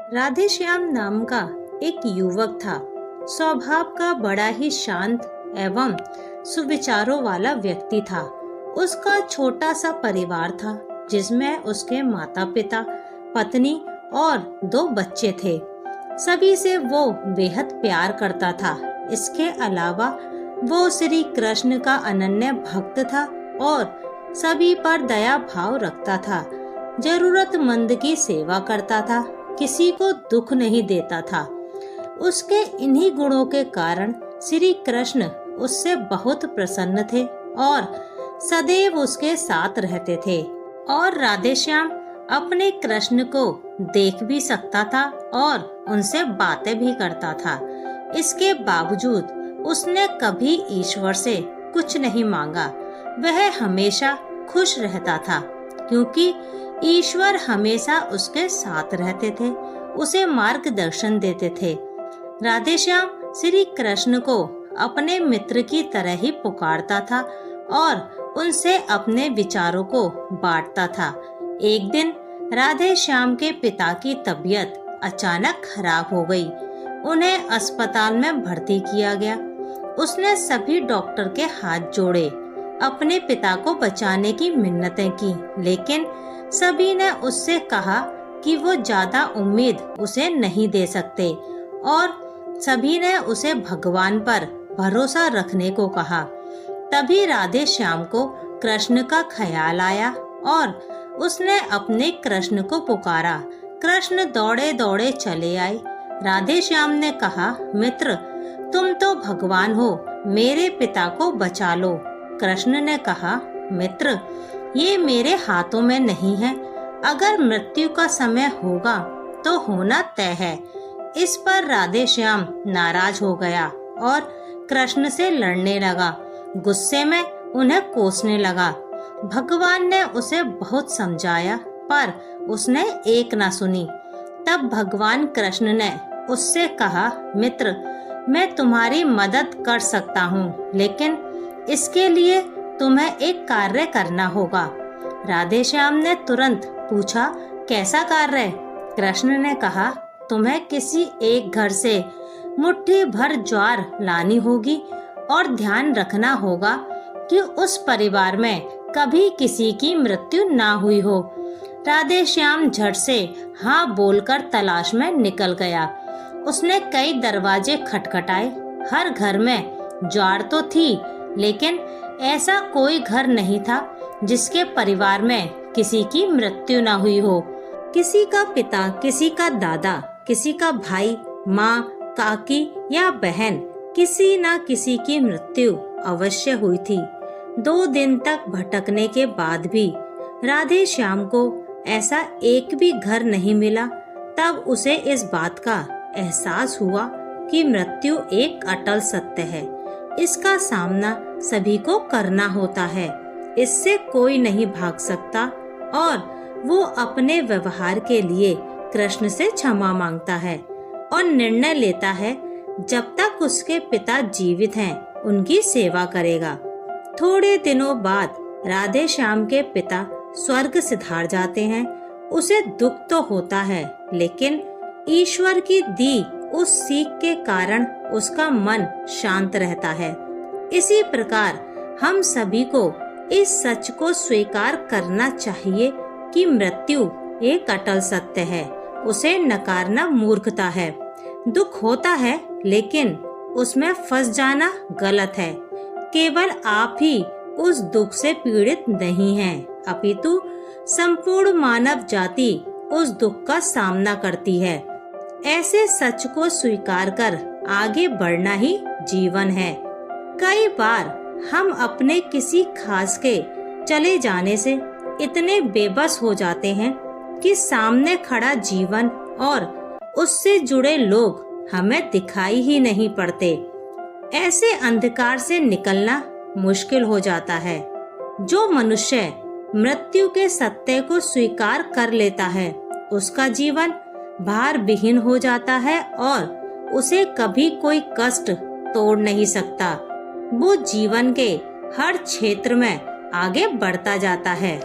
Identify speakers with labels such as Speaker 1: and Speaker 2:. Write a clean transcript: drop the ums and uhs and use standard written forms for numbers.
Speaker 1: राधेश्याम नाम का एक युवक था। स्वभाव का बड़ा ही शांत एवं सुविचारों वाला व्यक्ति था। उसका छोटा सा परिवार था जिसमें उसके माता पिता, पत्नी और 2 बच्चे थे। सभी से वो बेहद प्यार करता था। इसके अलावा वो श्री कृष्ण का अनन्य भक्त था और सभी पर दया भाव रखता था। जरूरतमंद की सेवा करता था, किसी को दुख नहीं देता था। उसके इन्हीं गुणों के कारण श्री कृष्ण उससे बहुत प्रसन्न थे और सदैव उसके साथ रहते थे। और राधेश्याम अपने कृष्ण को देख भी सकता था और उनसे बातें भी करता था। इसके बावजूद उसने कभी ईश्वर से कुछ नहीं मांगा। वह हमेशा खुश रहता था क्योंकि ईश्वर हमेशा उसके साथ रहते थे, उसे मार्गदर्शन देते थे। राधेश्याम श्री कृष्ण को अपने मित्र की तरह ही पुकारता था और उनसे अपने विचारों को बांटता था। एक दिन राधेश्याम के पिता की तबीयत अचानक खराब हो गई। उन्हें अस्पताल में भर्ती किया गया। उसने सभी डॉक्टर के हाथ जोड़े, अपने पिता को बचाने की मिन्नतें की, लेकिन सभी ने उससे कहा कि वो ज्यादा उम्मीद उसे नहीं दे सकते और सभी ने उसे भगवान पर भरोसा रखने को कहा। तभी राधेश्याम को कृष्ण का ख्याल आया और उसने अपने कृष्ण को पुकारा। कृष्ण दौड़े दौड़े चले आए। राधेश्याम ने कहा, मित्र, तुम तो भगवान हो, मेरे पिता को बचा लो। कृष्ण ने कहा, मित्र, ये मेरे हाथों में नहीं है। अगर मृत्यु का समय होगा तो होना तय है। इस पर राधेश्याम नाराज हो गया और कृष्ण से लड़ने लगा। गुस्से में उन्हें कोसने लगा। भगवान ने उसे बहुत समझाया पर उसने एक ना सुनी। तब भगवान कृष्ण ने उससे कहा, मित्र, मैं तुम्हारी मदद कर सकता हूँ, लेकिन इसके लिए तुम्हें एक कार्य करना होगा। राधेश्याम ने तुरंत पूछा, कैसा कार्य? कृष्ण ने कहा, तुम्हें किसी एक घर से मुट्ठी भर ज्वार लानी होगी और ध्यान रखना होगा कि उस परिवार में कभी किसी की मृत्यु ना हुई हो। राधेश्याम झट से हाँ बोलकर तलाश में निकल गया। उसने कई दरवाजे खटखटाए। हर घर में ज्वार तो थी, लेकिन ऐसा कोई घर नहीं था जिसके परिवार में किसी की मृत्यु न हुई हो। किसी का पिता, किसी का दादा, किसी का भाई, माँ, काकी या बहन, किसी न किसी की मृत्यु अवश्य हुई थी। 2 दिन तक भटकने के बाद भी राधेश्याम को ऐसा एक भी घर नहीं मिला। तब उसे इस बात का एहसास हुआ कि मृत्यु एक अटल सत्य है। इसका सामना सभी को करना होता है, इससे कोई नहीं भाग सकता। और वो अपने व्यवहार के लिए कृष्ण से क्षमा मांगता है और निर्णय लेता है जब तक उसके पिता जीवित हैं उनकी सेवा करेगा। थोड़े दिनों बाद राधेश्याम के पिता स्वर्ग सिधार जाते हैं। उसे दुख तो होता है, लेकिन ईश्वर की दी उस सीख के कारण उसका मन शांत रहता है। इसी प्रकार हम सभी को इस सच को स्वीकार करना चाहिए कि मृत्यु एक अटल सत्य है। उसे नकारना मूर्खता है। दुख होता है, लेकिन उसमें फंस जाना गलत है। केवल आप ही उस दुख से पीड़ित नहीं हैं, अपितु संपूर्ण मानव जाति उस दुख का सामना करती है। ऐसे सच को स्वीकार कर आगे बढ़ना ही जीवन है। कई बार हम अपने किसी खास के चले जाने से इतने बेबस हो जाते हैं कि सामने खड़ा जीवन और उससे जुड़े लोग हमें दिखाई ही नहीं पड़ते। ऐसे अंधकार से निकलना मुश्किल हो जाता है। जो मनुष्य मृत्यु के सत्य को स्वीकार कर लेता है, उसका जीवन भार विहीन हो जाता है और उसे कभी कोई कष्ट तोड़ नहीं सकता। वो जीवन के हर क्षेत्र में आगे बढ़ता जाता है।